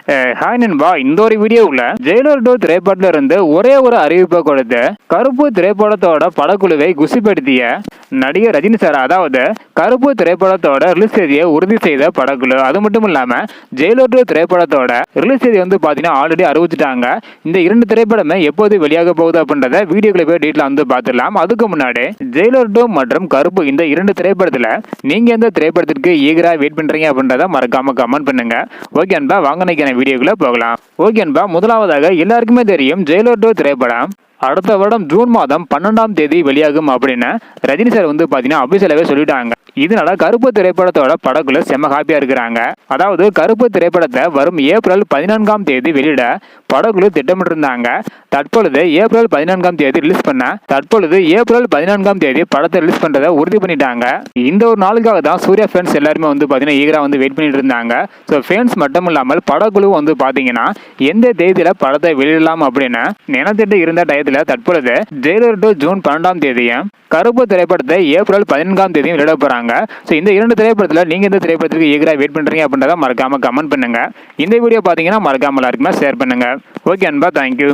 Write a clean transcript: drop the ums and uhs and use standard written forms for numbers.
Hi நண்பா, இந்த ஒரு வீடியோவில் ஜெயிலர் 2 திரைப்படத்துல இருந்து ஒரே ஒரு அறிவிப்பை கொடுத்து கருப்பு திரைப்படத்தோட படக்குழுவை குசிப்படுத்திய நடிகர் ரஜினி சார், அதாவது கருப்பு திரைப்படத்தோட ரிலீஸ் தேதியை உறுதி செய்த படக்குழு. அது மட்டும் இல்லாம ஜெயிலர் 2 திரைப்படத்தோட ரிலீஸ் தேதி வந்து பாத்தீங்கன்னா ஆல்ரெடி அறிவிச்சிட்டாங்க. இந்த இரண்டு திரைப்படமே எப்போது வெளியாக போகுது அப்படின்றத வீடியோக்களை போய் டீட்டெயிலாக வந்து பார்த்துடலாம். அதுக்கு முன்னாடி ஜெயிலர் 2 மற்றும் கருப்பு இந்த இரண்டு திரைப்படத்துல நீங்க எந்த திரைப்படத்திற்கு ஈகரா வெயிட் பண்றீங்க அப்படின்றத மறக்காம கமெண்ட் பண்ணுங்க. ஓகே அன்பா, வாங்க நினைக்கிற வீடியோக்குள்ள போகலாம். ஓகே அன்பா, முதலாவதாக எல்லாருக்குமே தெரியும் ஜெயிலர் 2 திரைப்படம் அடுத்த வருடம் ஜூன் மாதம் 12ஆம் தேதி வெளியாகும் அப்படின்னு ரஜினி சார் வந்து பாத்தீங்கன்னா அபிஷியலாவே சொல்லிட்டாங்க. இதனால கருப்பு திரைப்படத்தோட படக்குழு செம்ம ஹாப்பியா இருக்கிறாங்க. அதாவது கருப்பு திரைப்படத்தை வரும் ஏப்ரல் 14ஆம் தேதி வெளியிட படக்குழு திட்டமிட்டிருந்தாங்க. தற்பொழுது ஏப்ரல் 14ஆம் தேதி படத்தை ரிலீஸ் பண்றதை உறுதி பண்ணிட்டாங்க. இந்த ஒரு நாளுக்காக தான் சூர்யா ஃபேன்ஸ் எல்லாருமே வந்து பாத்தீங்கன்னா ஈகரா வந்து வெயிட் பண்ணிட்டு இருந்தாங்க. ஸோ ஃபேன்ஸ் மட்டும் இல்லாமல் படக்குழு வந்து பாத்தீங்கன்னா எந்த தேதியில படத்தை வெளியிடலாம் அப்படின்னு நினைத்துட்டு இருந்த டயத்துல தற்பொழுது ஜெயிலர் 2 ஜூன் 12ஆம் தேதியும் கருப்பு திரைப்படத்தை ஏப்ரல் 14ஆம் தேதியும் வெளியிட போறாங்க. ஸோ இந்த இரண்டு திரைப்படத்துல நீங்க எந்த திரைப்படத்துக்கு ஈகரா வெயிட் பண்றீங்க அப்படின்றத மறக்காம கமெண்ட் பண்ணுங்க. இந்த வீடியோ பாத்தீங்கன்னா மறக்காம எல்லாருக்குமே ஷேர் பண்ணுங்க. ஓகே அன்பா, தேங்க்யூ.